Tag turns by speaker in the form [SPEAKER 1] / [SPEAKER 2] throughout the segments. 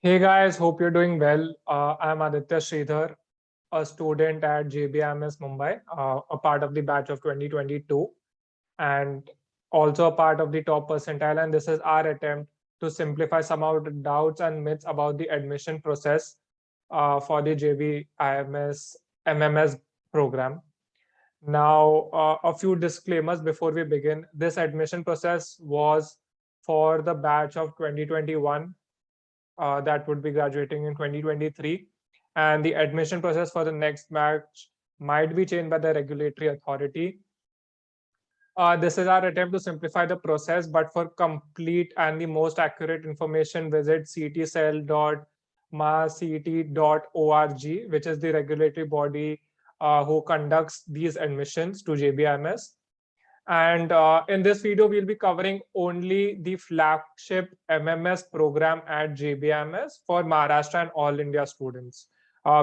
[SPEAKER 1] Hey guys, hope you're doing well. I'm Aditya Sridhar, a student at JBIMS Mumbai, a part of the batch of 2022, and also a part of the top percentile. And this is our attempt to simplify some of the doubts and myths about the admission process for the JBIMS MMS program. Now, a few disclaimers before we begin. This admission process was for the batch of 2021 that would be graduating in 2023. And the admission process for the next batch might be changed by the regulatory authority. This is our attempt to simplify the process, but for complete and the most accurate information, visit ctcell.mahacet.org, which is the regulatory body who conducts these admissions to JBIMS. And in this video, we'll be covering only the flagship MMS program at JBMS for Maharashtra and all India students.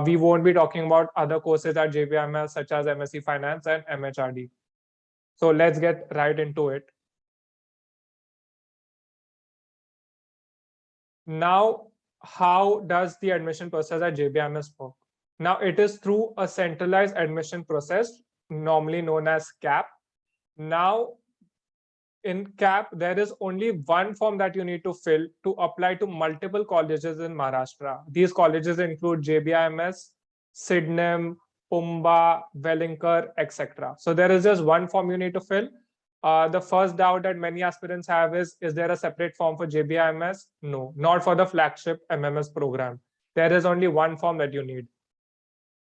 [SPEAKER 1] We won't be talking about other courses at JBMS such as MSc Finance and MHRD. So let's get right into it. Now, how does the admission process at JBMS work? Now, it is through a centralized admission process, normally known as CAP. Now, in CAP, there is only one form that you need to fill to apply to multiple colleges in Maharashtra. These colleges include JBIMS, Sidnem, Pumba, Wellinkar, etc. So there is just one form you need to fill. The first doubt that many aspirants have is there a separate form for JBIMS? No, not for the flagship MMS program. There is only one form that you need.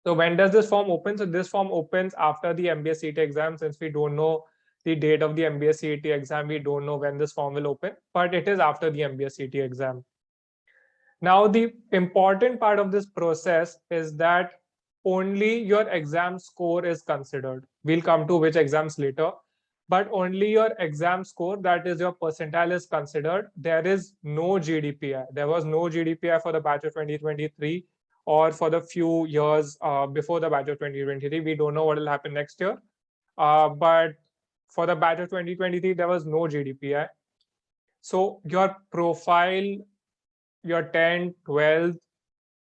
[SPEAKER 1] So when does this form open? So this form opens after the MBA CET exam. Since we don't know the date of the MBA CET exam, we don't know when this form will open, but it is after the MBA CET exam. Now, the important part of this process is that only your exam score is considered. We'll come to which exams later, but only your exam score, that is your percentile, is considered. There is no GDPI. There was no GDPI for the batch of 2023 or for the few years before the batch of 2023. We don't know what will happen next year. But for the batch of 2023, there was no GDPI. So your profile, your 10th, 12th,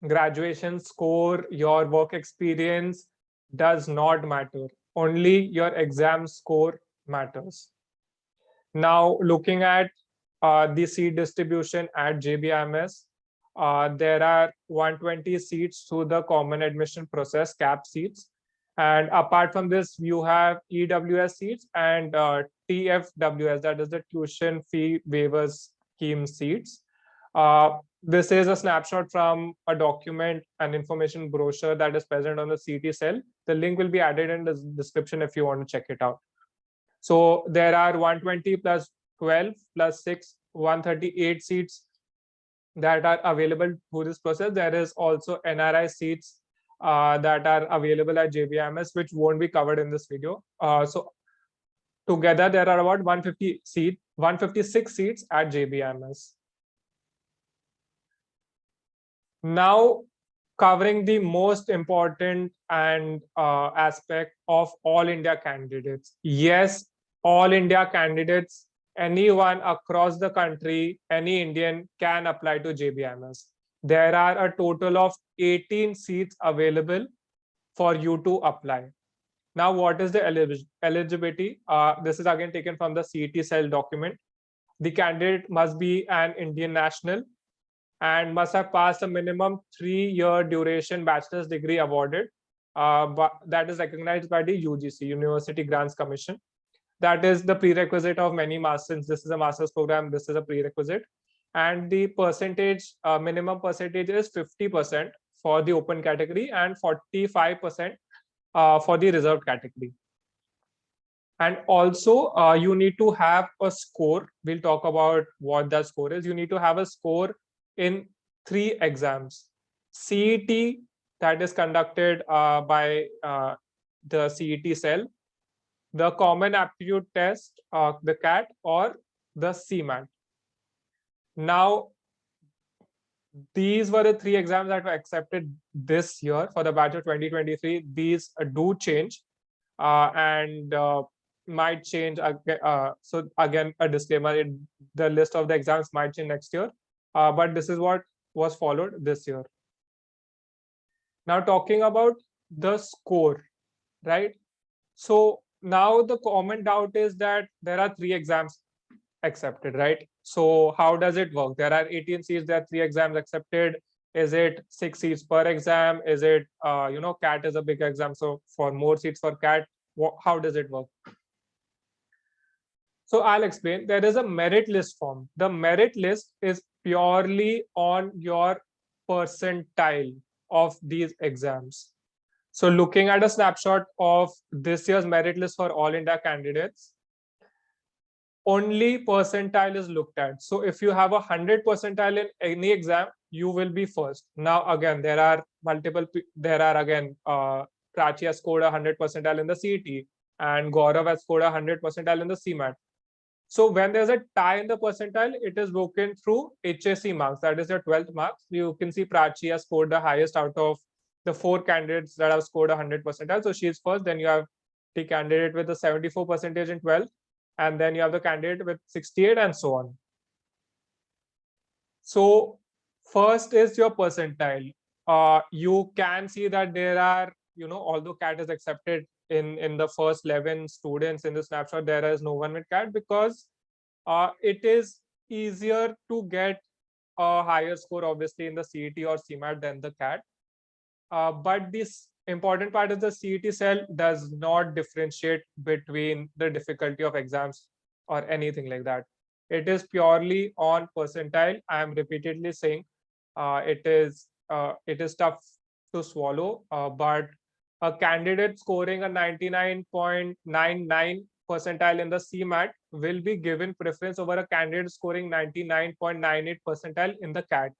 [SPEAKER 1] graduation score, your work experience does not matter. Only your exam score matters. Now, looking at the seat distribution at JBIMS, there are 120 seats through the common admission process, CAP seats. And apart from this, you have EWS seats and TFWS, that is the tuition fee waivers scheme seats. This is a snapshot from a document and information brochure that is present on the CT cell. The link will be added in the description if you want to check it out. So there are 120 plus 12 plus 6, 138 seats that are available through this process. There is also NRI seats that are available at JBIMS, which won't be covered in this video. So together, there are about 156 seats at JBIMS. Now, covering the most important and aspect of all India candidates. Yes, all India candidates, anyone across the country, any Indian can apply to JBIMS. There are a total of 18 seats available for you to apply. Now, what is the eligibility? This is again taken from the CET cell document. The candidate must be an Indian national and must have passed a minimum 3-year duration bachelor's degree awarded, but that is recognized by the UGC, University Grants Commission. That is the prerequisite of many masters. This is a master's program. This is a prerequisite. And the percentage, minimum percentage is 50% for the open category and 45% for the reserved category. And also, you need to have a score. We'll talk about what that score is. You need to have a score in 3 exams. CET, that is conducted by the CET cell, the Common Aptitude Test, the CAT, or the CMAT. Now, these were the 3 exams that were accepted this year for the batch of 2023. These do change and might change. So again, a disclaimer, the list of the exams might change next year. But this is what was followed this year. Now talking about the score, right? So now the common doubt is that there are 3 exams accepted, right? So how does it work? There are 18 seats, there are 3 exams accepted. Is it 6 seats per exam? Is it, CAT is a big exam, so for more seats for CAT, how does it work? So I'll explain. There is a merit list form. The merit list is purely on your percentile of these exams. So looking at a snapshot of this year's merit list for all India candidates, only percentile is looked at. So if you have 100 percentile in any exam, you will be first. Now again, there are Prachi has scored 100 percentile in the CET and Gaurav has scored 100 percentile in the CMAT. So when there's a tie in the percentile, it is broken through HSC marks, that is your 12th marks. You can see Prachi has scored the highest out of the 4 candidates that have scored 100 percentile. So she's first. Then you have the candidate with the 74 percentage in 12th, and then you have the candidate with 68 and so on. So first is your percentile. You can see that there are, although CAT is accepted in the first 11 students in the snapshot, there is no one with CAT because it is easier to get a higher score, obviously, in the CET or CMAT than the CAT. But this important part is the CET cell does not differentiate between the difficulty of exams or anything like that. It is purely on percentile. I am repeatedly saying it is tough to swallow, but a candidate scoring a 99.99 percentile in the CMAT will be given preference over a candidate scoring 99.98 percentile in the CAT.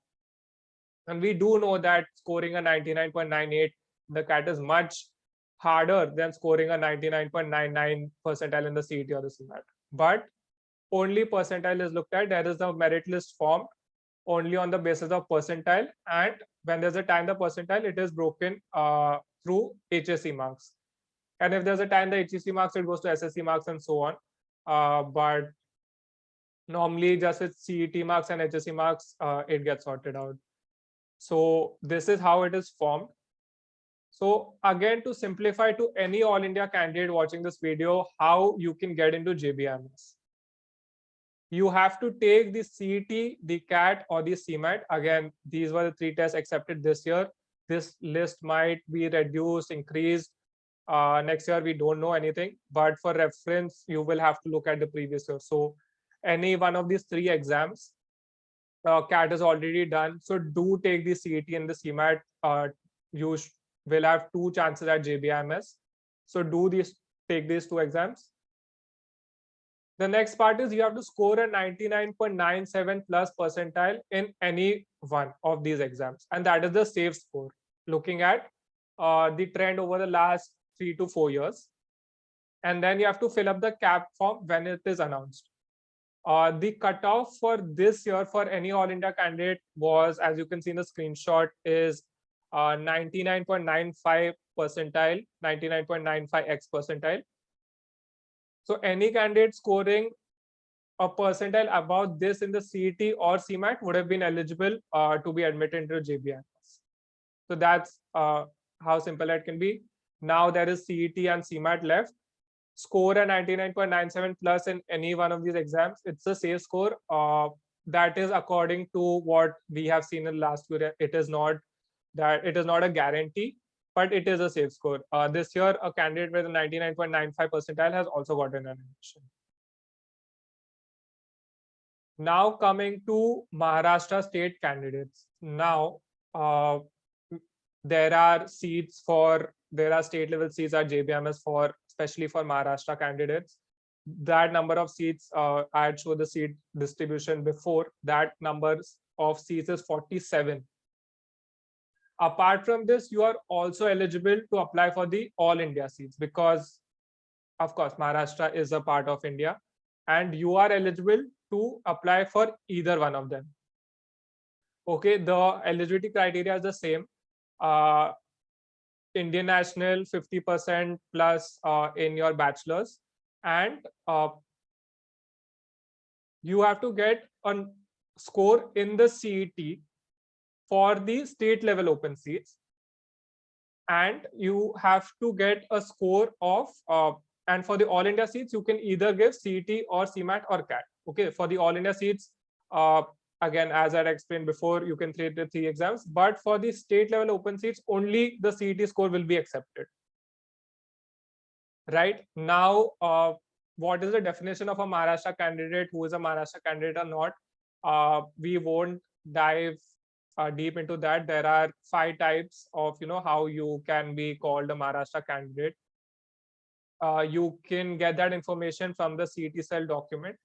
[SPEAKER 1] And we do know that scoring a 99.98 in the CAT is much harder than scoring a 99.99 percentile in the CET or the CMAT. But only percentile is looked at. There is a merit list formed only on the basis of percentile, and when there's a tie in the percentile, it is broken through HSC marks. And if there's a tie in the HSC marks, it goes to SSC marks and so on. But normally just with CET marks and HSC marks, it gets sorted out. So this is how it is formed. So again, to simplify to any All India candidate watching this video, how you can get into JBIMS. You have to take the CET, the CAT, or the CMAT. Again, these were the 3 tests accepted this year. This list might be reduced, increased. Next year, we don't know anything. But for reference, you will have to look at the previous year. So any one of these 3 exams, CAT is already done. So do take the CET and the CMAT. You will have 2 chances at JBIMS. So take these 2 exams. The next part is you have to score a 99.97 plus percentile in any one of these exams. And that is the safe score, looking at the trend over the last 3 to 4 years. And then you have to fill up the CAP form when it is announced. The cutoff for this year for any All India candidate was, as you can see in the screenshot, is 99.95 percentile, 99.95x percentile. So any candidate scoring a percentile above this in the CET or CMAT would have been eligible to be admitted into JBIMS. So that's how simple it can be. Now there is CET and CMAT left. Score a 99.97 plus in any one of these exams. It's a safe score. That is according to what we have seen in last year. It is not a guarantee, but it is a safe score. This year, a candidate with a 99.95 percentile has also gotten an admission. Now coming to Maharashtra state candidates. Now there are state level seats at JBMS especially for Maharashtra candidates. That number of seats, I had showed the seat distribution before. That number of seats is 47. Apart from this, you are also eligible to apply for the All India seats because, of course, Maharashtra is a part of India, and you are eligible to apply for either one of them. Okay, the eligibility criteria is the same. Indian national, 50% plus in your bachelor's, and you have to get a score in the CET for the state level open seats, and you have to get a score of and for the all India seats you can either give CET or CMAT or CAT. Okay, for the all India seats, again, as I explained before, you can take the 3 exams, but for the state level open seats only the CET score will be accepted. Right now, what is the definition of a Maharashtra candidate, who is a Maharashtra candidate or not? We won't dive deep into that. There are 5 types of how you can be called a Maharashtra candidate. You can get that information from the CET cell document.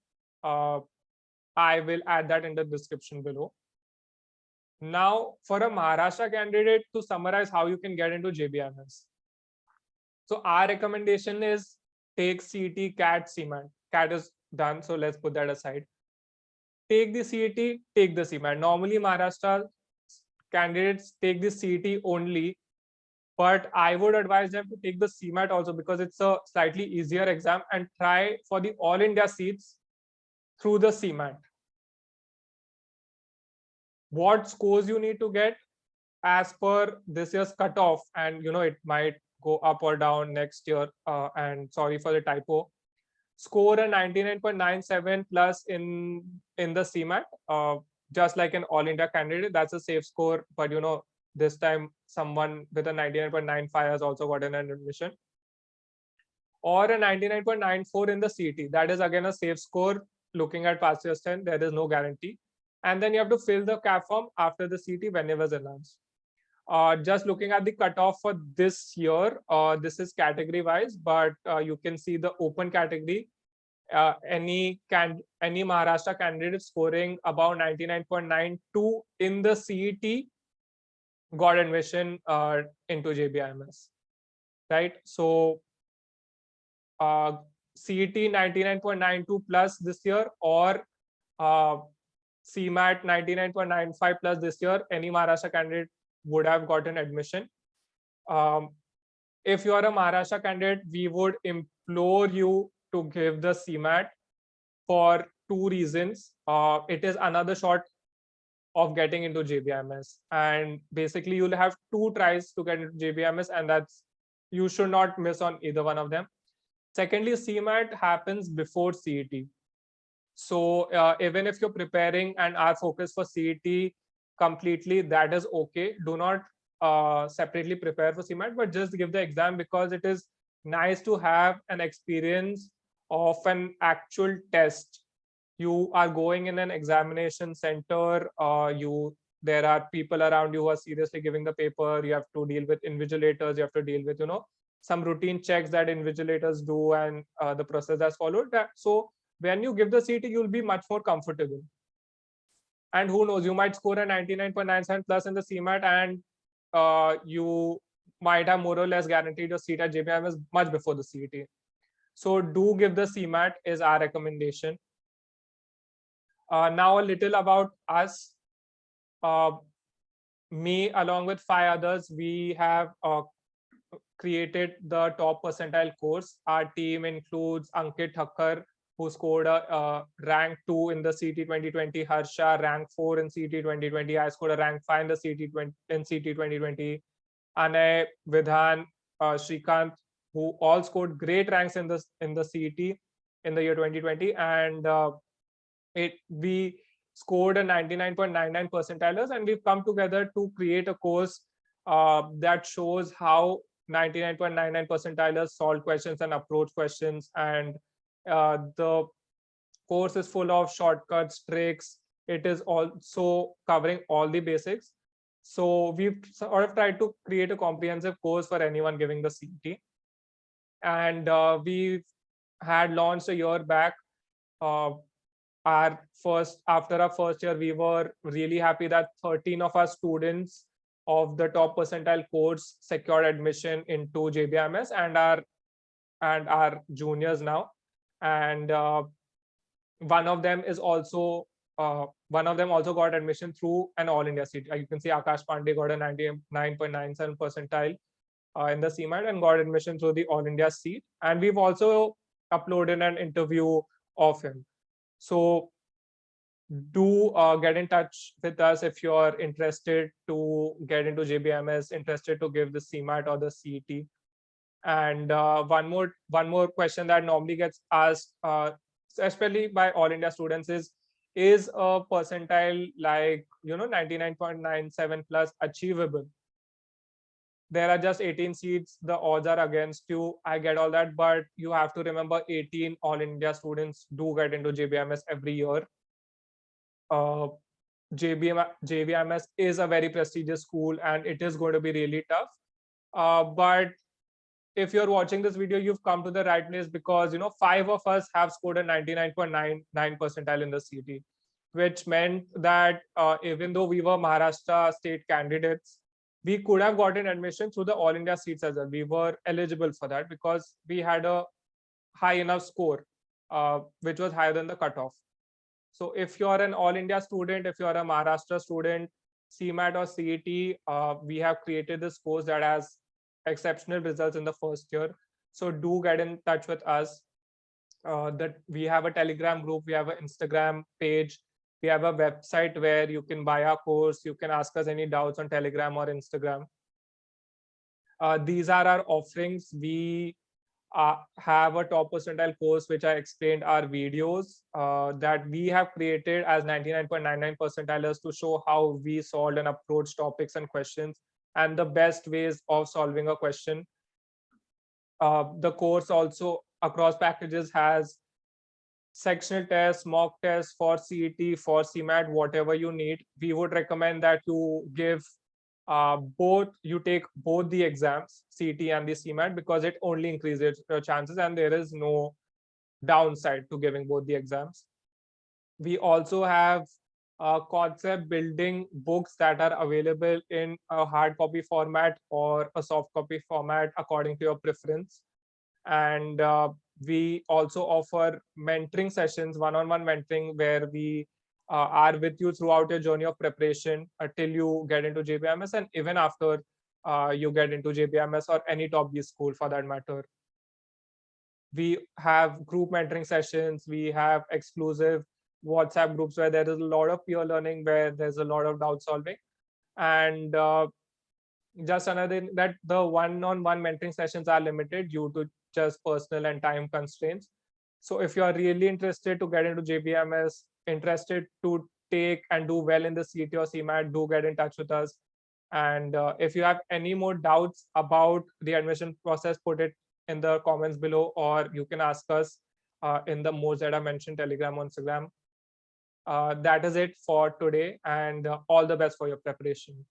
[SPEAKER 1] I will add that in the description below. Now, for a Maharashtra candidate, to summarize how you can get into JBIMS. So our recommendation is take CET, CAT, CMAT. CAT is done, so let's put that aside. Take the CET, take the CMAT. Normally, Maharashtra candidates take the CET only, but I would advise them to take the CMAT also because it's a slightly easier exam, and try for the all India seats through the CMAT. What scores you need to get as per this year's cutoff, and it might go up or down next year, and sorry for the typo. Score a 99.97 plus in the CMAT, just like an all India candidate. That's a safe score, but this time someone with a 99.95 has also gotten an admission, or a 99.94 in the CET. That is again a safe score. Looking at past year's 10, there is no guarantee, and then you have to fill the CAP form after the CET whenever it's announced. Just looking at the cutoff for this year, this is category wise, but you can see the open category. Any Maharashtra candidate scoring about 99.92 in the CET got admission into JBIMS, right? So CET 99.92 plus this year, or CMAT 99.95 plus this year, any Maharashtra candidate would have gotten admission. If you are a Maharashtra candidate, we would implore you to give the CMAT for 2 reasons. It is another shot of getting into JBIMS, and basically you'll have 2 tries to get into JBIMS, and you should not miss on either one of them. Secondly, CMAT happens before CET. So even if you're preparing and are focused for CET completely, that is okay. Do not separately prepare for CMAT, but just give the exam, because it is nice to have an experience of an actual test. You are going in an examination center, there are people around you who are seriously giving the paper. You have to deal with invigilators, you have to deal with some routine checks that invigilators do, and the process that's followed. So when you give the CET, you'll be much more comfortable. And who knows, you might score a 99.97 plus in the CMAT, and you might have more or less guaranteed your seat at JBIMS much before the CET. So do give the CMAT is our recommendation. Now a little about us. Me along with 5 others, we have created the top percentile course. Our team includes Ankit Thakker, who scored a rank 2 in the CET 2020, Harsha rank 4 in CET 2020, I scored a rank 5 in the CET 2020, Anay, Vidhan, Shreekanth, who all scored great ranks in the CET in the year 2020, and we scored a 99.99 percentilers, and we've come together to create a course that shows how 99.99 percentilers solve questions and approach questions, and the course is full of shortcuts, tricks. It is also covering all the basics. So we've sort of tried to create a comprehensive course for anyone giving the CET, and we had launched a year back. After our first year, we were really happy that 13 of our students of the top percentile course secured admission into JBIMS, and our juniors now, and one of them also got admission through an all India seat. You can see Akash Pandey got a 99.97 percentile in the CMAT and got admission through the all India seat, and we've also uploaded an interview of him. So do get in touch with us if you're interested to get into JBMS, interested to give the CMAT or the CET. And one more question that normally gets asked, especially by all India students, is a percentile like 99.97 plus achievable? There are just 18 seats, the odds are against you. I get all that, but you have to remember 18 all India students do get into JBMS every year. JBMS is a very prestigious school and it is going to be really tough. But if you're watching this video, you've come to the right place, because 5 of us have scored a 99.99 percentile in the CET, which meant that even though we were Maharashtra state candidates, we could have gotten admission through the all India seats as well. We were eligible for that because we had a high enough score, which was higher than the cutoff. So if you're an all India student, if you're a Maharashtra student, CMAT or CET, we have created this course that has exceptional results in the first year. So do get in touch with us. That we have a Telegram group, we have an Instagram page, we have a website where you can buy our course. You can ask us any doubts on Telegram or Instagram. These are our offerings. We have a top percentile course, which I explained our videos that we have created as 99.99 percentilers to show how we solved and approach topics and questions and the best ways of solving a question. The course also across packages has sectional tests, mock tests for CET, for CMAT, whatever you need. We would recommend that you give you take both the exams, CET and the CMAT, because it only increases your chances and there is no downside to giving both the exams. We also have concept building books that are available in a hard copy format or a soft copy format according to your preference. And we also offer mentoring sessions, one-on-one mentoring, where we are with you throughout your journey of preparation until you get into JBIMS and even after you get into JBIMS or any top B school for that matter. We have group mentoring sessions. We have exclusive WhatsApp groups where there is a lot of peer learning, where there's a lot of doubt solving. And just another thing, that the one-on-one mentoring sessions are limited due to just personal and time constraints. So if you are really interested to get into JBMS, interested to take and do well in the CET or CMAT, do get in touch with us. And if you have any more doubts about the admission process, put it in the comments below, or you can ask us in the modes that I mentioned, Telegram or Instagram. That is it for today, and all the best for your preparation.